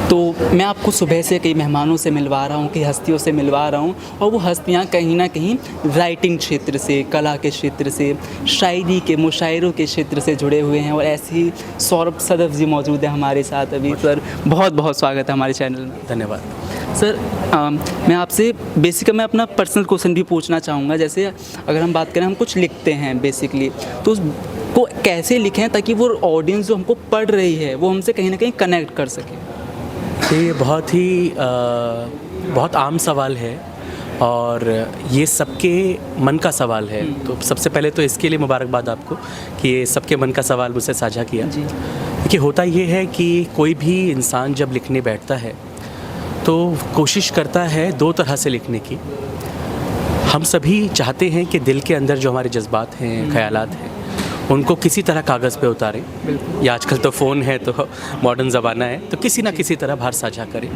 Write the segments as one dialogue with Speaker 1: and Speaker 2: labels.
Speaker 1: तो मैं आपको सुबह से कई मेहमानों से मिलवा रहा हूँ, कई हस्तियों से मिलवा रहा हूँ, और वो हस्तियाँ कहीं ना कहीं राइटिंग क्षेत्र से, कला के क्षेत्र से, शायरी के, मुशायरों के क्षेत्र से जुड़े हुए हैं। और ऐसे ही सौरभ सदफ जी मौजूद हैं हमारे साथ अभी। सर बहुत बहुत स्वागत है हमारे चैनल में।
Speaker 2: धन्यवाद
Speaker 1: सर। मैं आपसे मैं अपना पर्सनल क्वेश्चन भी पूछना चाहूँगा। जैसे अगर हम बात करें, हम कुछ लिखते हैं बेसिकली, तो उसको कैसे लिखें ताकि वो ऑडियंस जो हमको पढ़ रही है वो हमसे कहीं ना कहीं कनेक्ट कर सके।
Speaker 2: ये बहुत आम सवाल है और ये सबके मन का सवाल है। तो सबसे पहले तो इसके लिए मुबारकबाद आपको कि ये सबके मन का सवाल मुझसे साझा किया। देखिए, होता ये है कि कोई भी इंसान जब लिखने बैठता है तो कोशिश करता है दो तरह से लिखने की। हम सभी चाहते हैं कि दिल के अंदर जो हमारे जज्बात हैं, ख़यालात हैं, उनको किसी तरह कागज़ पे उतारें, या आजकल तो फ़ोन है तो मॉडर्न ज़माना है, तो किसी ना किसी तरह बाहर साझा करें।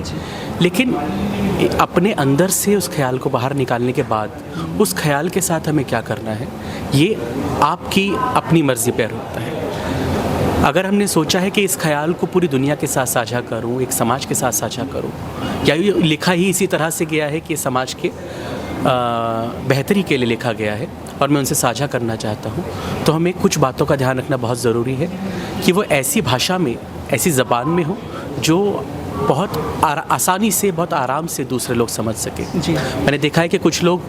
Speaker 2: लेकिन अपने अंदर से उस ख्याल को बाहर निकालने के बाद उस ख्याल के साथ हमें क्या करना है, ये आपकी अपनी मर्ज़ी पर होता है। अगर हमने सोचा है कि इस ख्याल को पूरी दुनिया के साथ साझा करूं, एक समाज के साथ साझा करूं, या ये लिखा ही इसी तरह से गया है कि समाज के बेहतरी के लिए लिखा गया है और मैं उनसे साझा करना चाहता हूं, तो हमें कुछ बातों का ध्यान रखना बहुत ज़रूरी है कि वो ऐसी भाषा में, ऐसी ज़बान में हो जो बहुत आसानी से, बहुत आराम से दूसरे लोग समझ सकें। मैंने देखा है कि कुछ लोग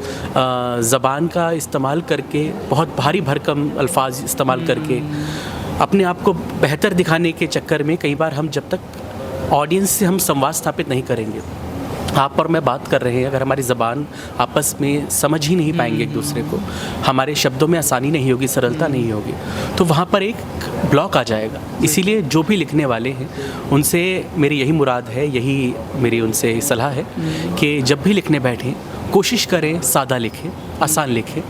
Speaker 2: ज़बान का इस्तेमाल करके, बहुत भारी भरकम अल्फाज इस्तेमाल करके अपने आप को बेहतर दिखाने के चक्कर में, कई बार हम जब तक ऑडियंस से हम संवाद स्थापित नहीं करेंगे, आप और मैं बात कर रहे हैं, अगर हमारी ज़बान आपस में समझ ही नहीं पाएंगे एक दूसरे को, हमारे शब्दों में आसानी नहीं होगी, सरलता नहीं होगी, तो वहाँ पर एक ब्लॉक आ जाएगा। इसीलिए जो भी लिखने वाले हैं उनसे मेरी यही मुराद है, यही मेरी उनसे सलाह है कि जब भी लिखने बैठें कोशिश करें सादा लिखें, आसान लिखें।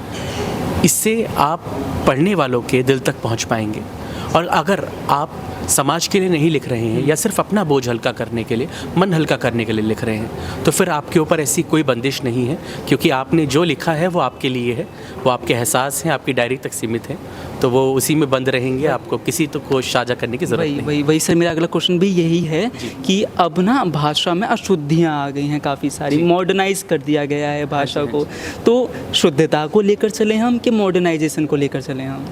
Speaker 2: इससे आप पढ़ने वालों के दिल तक पहुँच पाएंगे। और अगर आप समाज के लिए नहीं लिख रहे हैं या सिर्फ अपना बोझ हल्का करने के लिए, मन हल्का करने के लिए लिख रहे हैं, तो फिर आपके ऊपर ऐसी कोई बंदिश नहीं है, क्योंकि आपने जो लिखा है वो आपके लिए है, वो आपके एहसास हैं, आपकी डायरी तक सीमित है, तो वो उसी में बंद रहेंगे। आपको किसी तो को साझा करने की ज़रूरत नहीं।
Speaker 1: वही सर, मेरा अगला क्वेश्चन भी यही है कि अब ना भाषा में अशुद्धियाँ आ गई हैं काफ़ी सारी, मॉडर्नाइज कर दिया गया है भाषा को। तो शुद्धता को लेकर चले हम कि मॉडर्नाइजेशन को लेकर चले हम?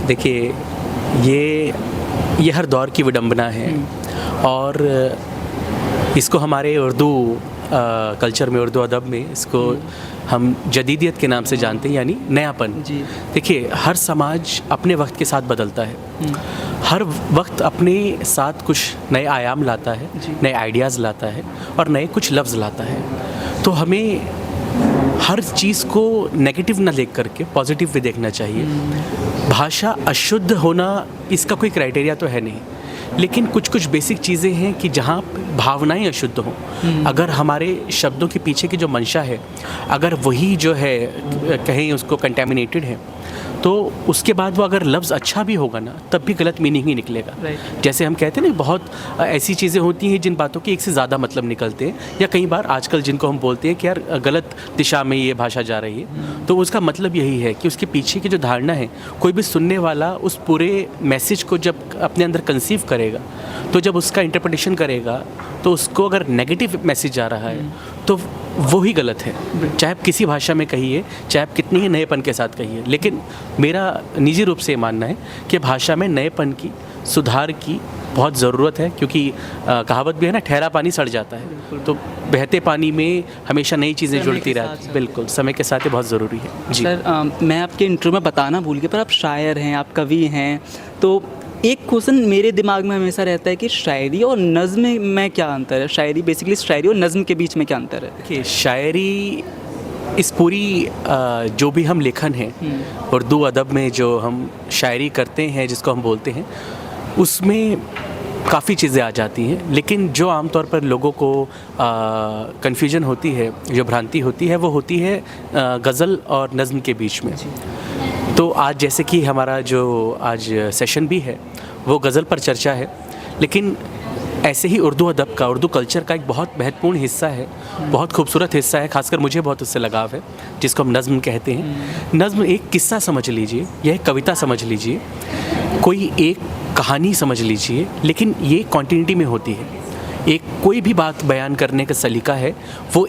Speaker 2: देखिए, ये हर दौर की विडंबना है और इसको हमारे उर्दू कल्चर में, उर्दू अदब में इसको हम जदीदियत के नाम से जानते हैं, यानी नयापन। देखिए, हर समाज अपने वक्त के साथ बदलता है, हर वक्त अपने साथ कुछ नए आयाम लाता है, नए आइडियाज़ लाता है और नए कुछ लफ्ज़ लाता है। तो हमें हर चीज़ को नेगेटिव ना देख करके पॉजिटिव भी देखना चाहिए। भाषा अशुद्ध होना इसका कोई क्राइटेरिया तो है नहीं, लेकिन कुछ कुछ बेसिक चीज़ें हैं कि जहाँ भावनाएं अशुद्ध हों, अगर हमारे शब्दों के पीछे की जो मंशा है, अगर वही जो है कहीं उसको कंटेमिनेटेड है, तो उसके बाद वो अगर लफ्ज़ अच्छा भी होगा ना, तब भी गलत मीनिंग ही निकलेगा। जैसे हम कहते हैं ना, बहुत ऐसी चीज़ें होती हैं जिन बातों के एक से ज़्यादा मतलब निकलते हैं, या कई बार आजकल जिनको हम बोलते हैं कि यार गलत दिशा में ये भाषा जा रही है, तो उसका मतलब यही है कि उसके पीछे की जो धारणा है, कोई भी सुनने वाला उस पूरे मैसेज को जब अपने अंदर कंसीव करेगा, तो जब उसका इंटरप्रिटेशन करेगा, तो उसको अगर नेगेटिव मैसेज जा रहा है तो वो ही गलत है, चाहे आप किसी भाषा में कहिए, चाहे आप कितनी ही नएपन के साथ कहिए। लेकिन मेरा निजी रूप से मानना है कि भाषा में नएपन की, सुधार की बहुत ज़रूरत है, क्योंकि कहावत भी है ना, ठहरा पानी सड़ जाता है, तो बहते पानी में हमेशा नई चीज़ें जुड़ती रहती हैं। बिल्कुल, समय के साथ ये बहुत ज़रूरी है जी।
Speaker 1: सर, मैं आपके इंटरव्यू में बताना भूल गया, पर आप शायर हैं, आप कवि हैं, तो एक क्वेश्चन मेरे दिमाग में हमेशा रहता है कि शायरी और नज़्म में क्या अंतर है? शायरी और नज़्म के बीच में क्या अंतर है?
Speaker 2: देखिए, शायरी, इस पूरी जो भी हम लेखन है, उर्दू अदब में जो हम शायरी करते हैं, जिसको हम बोलते हैं, उसमें काफ़ी चीज़ें आ जाती हैं, लेकिन जो आमतौर पर लोगों को कन्फ्यूजन होती है, जो भ्रांति होती है, वो होती है गज़ल और नज़्म के बीच में। तो आज जैसे कि हमारा जो आज सेशन भी है वो गज़ल पर चर्चा है, लेकिन ऐसे ही उर्दू अदब का, उर्दू कल्चर का एक बहुत महत्वपूर्ण हिस्सा है, बहुत खूबसूरत हिस्सा है, खासकर मुझे बहुत उससे लगाव है, जिसको हम नज़्म कहते हैं। नज़्म एक किस्सा समझ लीजिए, यह एक कविता समझ लीजिए, कोई एक कहानी समझ लीजिए, लेकिन ये कॉन्टिन्यूटी में होती है। एक कोई भी बात बयान करने का सलीका है वो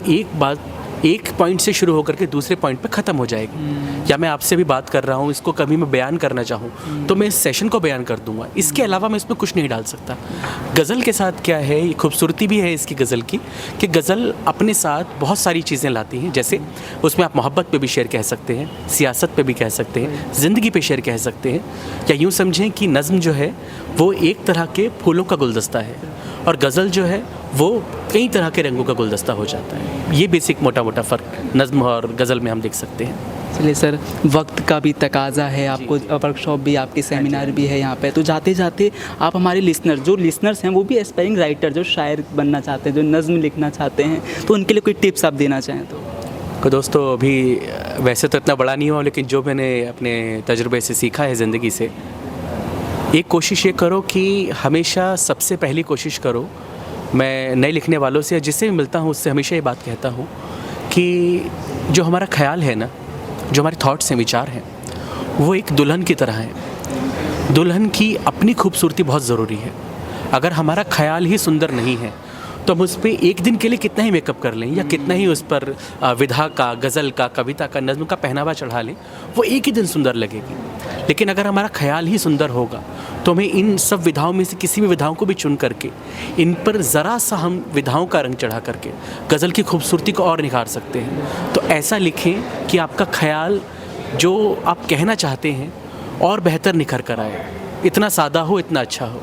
Speaker 2: एक पॉइंट से शुरू होकर के दूसरे पॉइंट पे ख़त्म हो जाएगी। या मैं आपसे भी बात कर रहा हूँ, इसको कभी मैं बयान करना चाहूँ तो मैं इस सेशन को बयान कर दूंगा, इसके अलावा मैं इसमें कुछ नहीं डाल सकता। गज़ल के साथ क्या है, ये खूबसूरती भी है इसकी गज़ल की कि गज़ल अपने साथ बहुत सारी चीज़ें लाती हैं। जैसे उसमें आप मोहब्बत पे भी शेर कह सकते हैं, सियासत पे भी कह सकते हैं, ज़िंदगी पे शेर कह सकते हैं, या यूँ समझें कि नज़्म जो है वो एक तरह के फूलों का गुलदस्ता है और गज़ल जो है वो कई तरह के रंगों का गुलदस्ता हो जाता है। ये बेसिक मोटा मोटा फ़र्क नज़्म और गज़ल में हम देख सकते हैं।
Speaker 1: चलिए सर, वक्त का भी तकाजा है, आपको वर्कशॉप भी, आपके सेमिनार भी है यहाँ पे, तो जाते जाते आप हमारे लिसनर्स हैं वो भी एस्पायरिंग राइटर, जो शायर बनना चाहते हैं, जो नज़्म लिखना चाहते हैं, तो उनके लिए कोई टिप्स आप देना चाहें तो?
Speaker 2: दोस्तों, अभी वैसे तो इतना बड़ा नहीं हुआ, लेकिन जो मैंने अपने तजुर्बे से सीखा है ज़िंदगी से, एक कोशिश ये करो कि हमेशा सबसे पहली कोशिश करो, मैं नए लिखने वालों से या जिससे भी मिलता हूँ उससे हमेशा ये बात कहता हूँ कि जो हमारा ख्याल है ना, जो हमारे थॉट्स हैं, विचार हैं, वो एक दुल्हन की तरह है। दुल्हन की अपनी खूबसूरती बहुत ज़रूरी है। अगर हमारा ख्याल ही सुंदर नहीं है तो हम उस पर एक दिन के लिए कितना ही मेकअप कर लें या कितना ही उस पर विधा का, गज़ल का, कविता का, नज़्म का पहनावा चढ़ा लें, वो एक ही दिन सुंदर लगेगी। लेकिन अगर हमारा ख्याल ही सुंदर होगा तो हमें इन सब विधाओं में से किसी भी विधाओं को भी चुन करके इन पर ज़रा सा हम विधाओं का रंग चढ़ा करके गज़ल की खूबसूरती को और निखार सकते हैं। तो ऐसा लिखें कि आपका ख्याल जो आप कहना चाहते हैं और बेहतर निखर कर आए, इतना सादा हो, इतना अच्छा हो।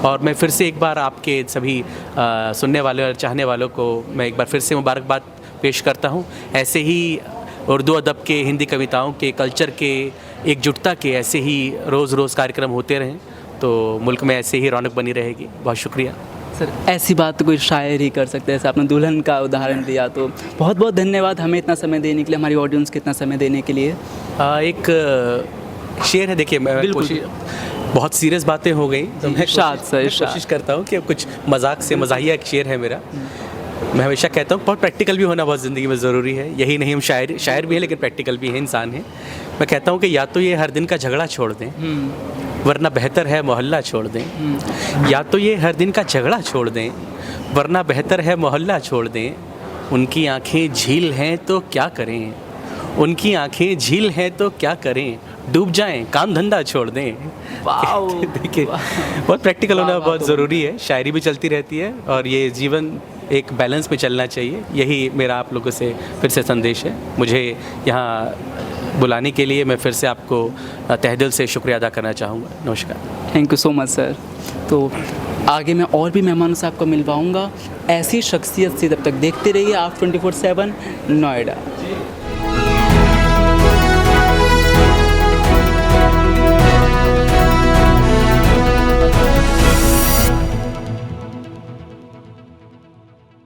Speaker 2: और मैं फिर से एक बार आपके सभी सुनने वाले और चाहने वालों को मैं एक बार फिर से मुबारकबाद पेश करता हूँ। ऐसे ही उर्दू अदब के, हिंदी कविताओं के, कल्चर के, एकजुटता के ऐसे ही रोज़ कार्यक्रम होते रहें तो मुल्क में ऐसे ही रौनक बनी रहेगी। बहुत शुक्रिया
Speaker 1: सर। ऐसी बात तो कोई शायर ही कर सकते हैं, जैसे आपने दुल्हन का उदाहरण दिया, तो बहुत बहुत धन्यवाद हमें इतना समय देने के लिए, हमारी ऑडियंस को इतना समय देने के लिए।
Speaker 2: एक शेर है, देखिए मैं बहुत सीरियस बातें हो गई तो मैं कोशिश करता हूँ कि कुछ मजाक से, मज़ाहिया एक शेर है मेरा। मैं हमेशा कहता हूँ बहुत प्रैक्टिकल भी होना बहुत ज़िंदगी में ज़रूरी है। यही नहीं, हम शायर भी हैं लेकिन प्रैक्टिकल भी हैं, इंसान हैं। मैं कहता हूँ कि या तो ये हर दिन का झगड़ा छोड़ दें वरना बेहतर है मोहल्ला छोड़ दें। या तो ये हर दिन का झगड़ा छोड़ दें वरना बेहतर है मोहल्ला छोड़ दें। उनकी आंखें झील हैं तो क्या करें, उनकी आंखें झील हैं तो क्या करें, डूब जाएं काम धंधा छोड़ दें। देखिए, बहुत प्रैक्टिकल होना बहुत ज़रूरी है। शायरी भी चलती रहती है और ये जीवन एक बैलेंस में चलना चाहिए। यही मेरा आप लोगों से फिर से संदेश है। मुझे यहाँ बुलाने के लिए मैं फिर से आपको तहे दिल से शुक्रिया अदा करना चाहूँगा। नमस्कार।
Speaker 1: Thank you so much sir. तो आगे मैं और भी मेहमानों से आपको मिलवाऊँगा ऐसी शख्सियत से। तब तक देखते रहिए आप 24/7 नोएडा।